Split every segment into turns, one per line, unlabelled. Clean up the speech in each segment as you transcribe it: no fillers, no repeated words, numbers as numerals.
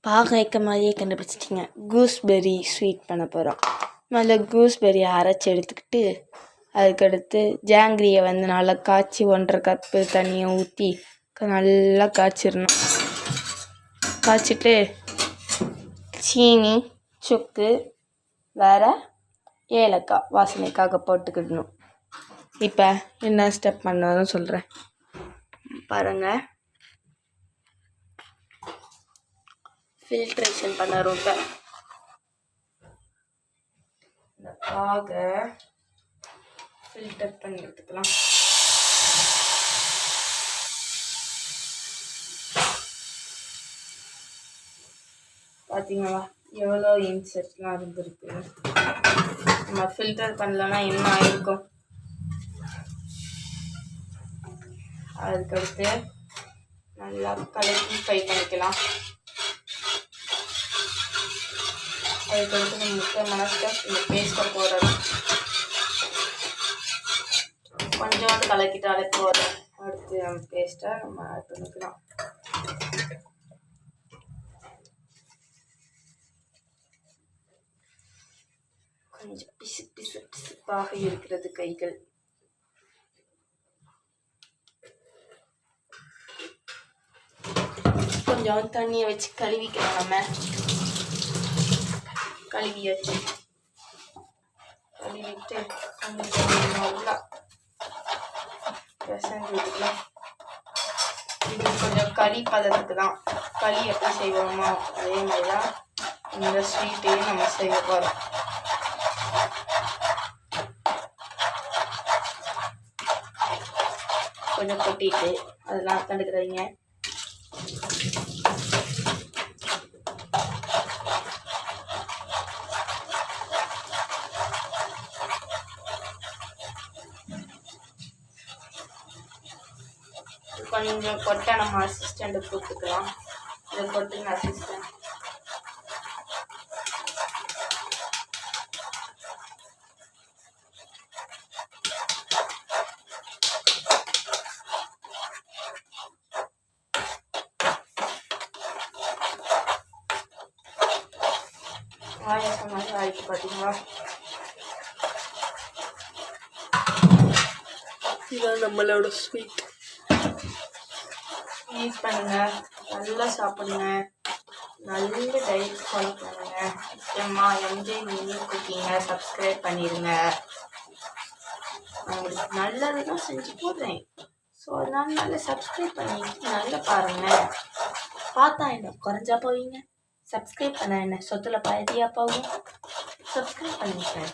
பார்க்க மாதிரியே கண்டுபிடிச்சிட்டிங்க. கூஸ்பெர்ரி ஸ்வீட் பண்ண போகிறோம். முதல்ல கூஸ்பெர்ரியை அரைச்சி எடுத்துக்கிட்டு அதுக்கடுத்து ஜாங்கிரியை நல்லா காய்ச்சி 1.5 கப்பு தண்ணியை ஊற்றி நல்லா காய்ச்சிடணும். காய்ச்சிட்டு சீனி, சுக்கு, வேறு ஏலக்காய் வாசனைக்காக போட்டுக்கிடணும். இப்போ என்ன ஸ்டெப் பண்ணணும்னு சொல்கிறேன் பாருங்கள். ஃபில்ட்ரேஷன் பண்ணுறோம். இப்போ இந்த பாகை ஃபில்டர் பண்ணி எடுத்துக்கலாம். பார்த்தீங்களா எவ்வளோ இன்செக்ட்லாம் இருந்திருக்கு. நம்ம ஃபில்டர் பண்ணலன்னா என்ன ஆயிருக்கும். அதுக்கடுத்து நல்லா கலக்கி ஃப்ரை பண்ணிக்கலாம். அதுக்கடுத்து நம்ம முக்கியமான ஸ்டெப் இந்த பேஸ்ட்டை போடணும். கொஞ்சோண்டு கலக்கிட்டாலே போதும். அடுத்து நம்ம பேஸ்ட்டை நம்ம ஆட் பண்ணிக்கலாம். கொஞ்சம் பிசுப்பாக இருக்கிறது கைகள். கொஞ்சம் தண்ணியை வச்சு கழுவிக்கலாம். நம்ம கழுவியாச்சு. கழுவிட்டு நல்லா பிசைஞ்சு விட்டுக்கலாம். இது கொஞ்சம் களி பதத்துக்கு தான். களி எப்படி செய்வோமோ அதே மாதிரி தான் இந்த ஸ்வீட்டையும் நம்ம செய்ய போகிறோம். கொஞ்சம் கொட்டிட்டு அதெல்லாம் கண்டுக்கிறீங்க. கொஞ்சம் கொட்டை நம்ம அசிஸ்டண்ட்டு கூப்பிட்டுக்கலாம். இதை கொட்டுங்க அசிஸ்டண்ட். ஆயாசம் மாதிரி ஆயிடுச்சு பார்த்தீங்களா. இதுதான் நம்மளோட ஸ்வீட். யூஸ் பண்ணுங்க, நல்லா சாப்பிடுங்க, நல்ல டயட் ஃபாலோ பண்ணுங்க. முக்கியமா எம்ஜே மினி குக்கிங்கை சப்ஸ்கிரைப் பண்ணிடுங்க. உங்களுக்கு நல்லதுதான் செஞ்சு போடுறேன். ஸோ அதனால நல்லா சப்ஸ்கிரைப் பண்ணிட்டு நல்லா பாருங்க. பார்த்தா என்ன குறைஞ்சா போவீங்க. சப்ஸ்கிரைப் பண்ண என்ன சொத்துல பாயதியா போகும். சப்ஸ்கிரைப் பண்ணிட்டேன்.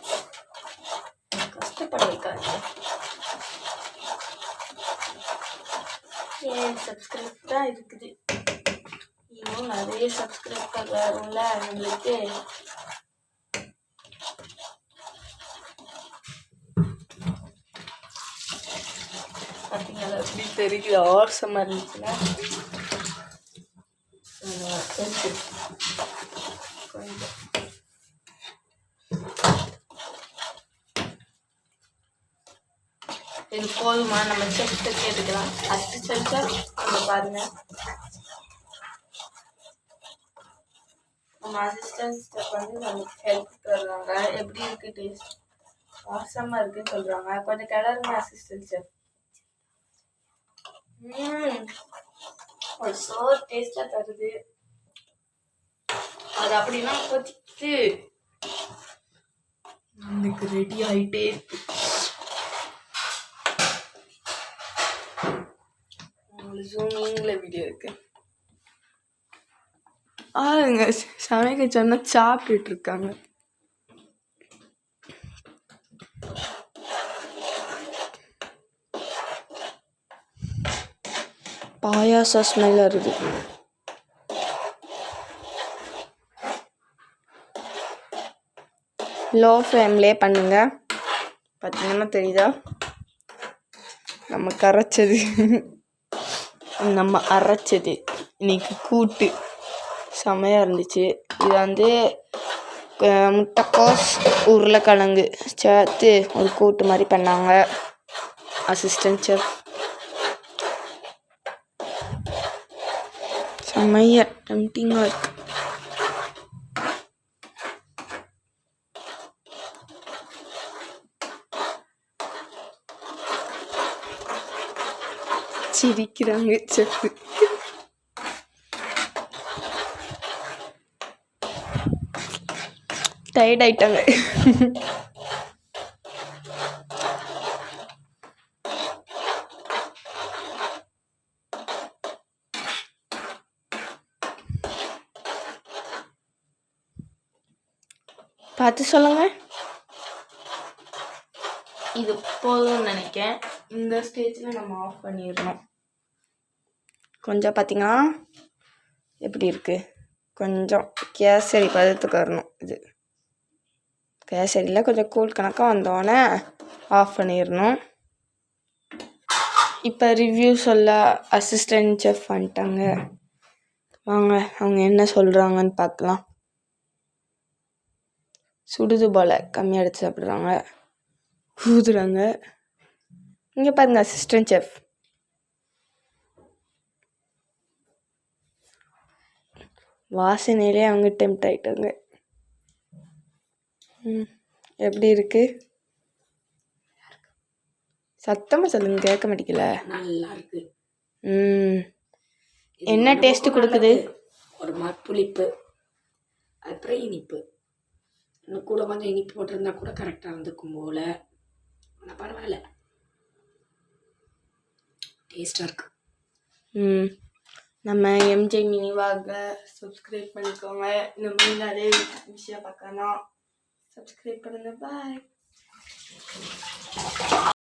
கஷ்டப்பட வைக்காது. ஏன் சப்ஸ்கிரைப் தான் இருக்குது. இன்னும் நிறைய சப்ஸ்கிரைபர் வரும்ல நம்மளுக்கு. பார்த்தீங்களா எப்படி தெரியுது. ஆசமாக இருந்துச்சுன்னா கொஞ்சம் இது போதுமா நம்ம செஃப்ட்ட கேட்டுக்கலாம். அசிஸ்டன்ட் நம்ம பாருங்க. நம்ம அசிஸ்டன்ட் நமக்கு ஹெல்ப் தருவாங்க. எப்படி இருக்கு டேஸ்ட், வாசமாக இருக்குன்னு சொல்றாங்க. கொஞ்சம் கிளறுங்க அசிஸ்டன்ட் செஃப். ஒரு சோ டேஸ்டா தருது. அது அப்படின்னா கொதித்து எனக்கு ரெடி ஆயிட்டே இருக்கு. ஜூமிங்ல வீடியோ இருக்கு. ஆளுங்க சமைக்க சொன்னா சாப்பிட்டுட்டு இருக்காங்க. பாயாசம் ஸ்மெல் வருது. லோ ஃப்ளேம்லேயே பண்ணுங்க. பார்த்தீங்கன்னா தெரியுதா நம்ம கரைச்சது, நம்ம அரைச்சது. இன்னைக்கு கூட்டு செமையாக இருந்துச்சு. இது முட்டைக்கோஸ் உருளைக்கிழங்கு சேர்த்து ஒரு கூட்டு மாதிரி பண்ணாங்க அசிஸ்டன்ட் செஃப். செம்மையாக டெம்டிங்காக இருக்கு.
சிரிக்கிறாங்க செஃப். டயர்ட் ஆயிட்டாங்க. பார்த்து சொல்லுங்க. இது போதும்னு நினைக்கிறேன். இந்த ஸ்டேஜில் நம்ம ஆஃப் பண்ணிடணும். கொஞ்சம் பார்த்தீங்கன்னா எப்படி இருக்குது, கொஞ்சம் கேசரி பதத்துக்கு வரணும். இது கேசரியில் கொஞ்சம் கூழ் கணக்காக வந்தோடனே ஆஃப் பண்ணிடணும். இப்போ ரிவ்யூ சொல்ல அசிஸ்டன்ட் செஃப் வந்துட்டாங்க. வாங்க அவங்க என்ன சொல்கிறாங்கன்னு பார்க்கலாம். சுடுது போல் கம்மியாக எடுத்து சாப்பிட்றாங்க, ஊதுறாங்க. இங்கே பாருங்க அசிஸ்டன்ட் செஃப். வாசனையிலே அவங்க டெம்ப்ட் ஆகிட்டாங்க. எப்படி இருக்கு? சத்தமாக சொல்லுங்க, கேட்க மாட்டேங்கல.
நல்லா இருக்கு.
என்ன டேஸ்ட் கொடுக்குது?
ஒரு மாதிரி புளிப்பு, அப்புறம் இனிப்பு. இன்னும் கூட கொஞ்சம் இனிப்பு போட்டிருந்தா கூட கரெக்டாக இருந்துக்கும் போல். ஆனால் பரவாயில்ல, டேஸ்டாக இருக்கு.
நம்ம எம்ஜே மினிவாக சப்ஸ்கிரைப் பண்ணிக்கோங்க. இந்த மாதிரி நிறைய விஷயம் பார்க்கலாம். சப்ஸ்கிரைப் பண்ணுங்க. பாய்.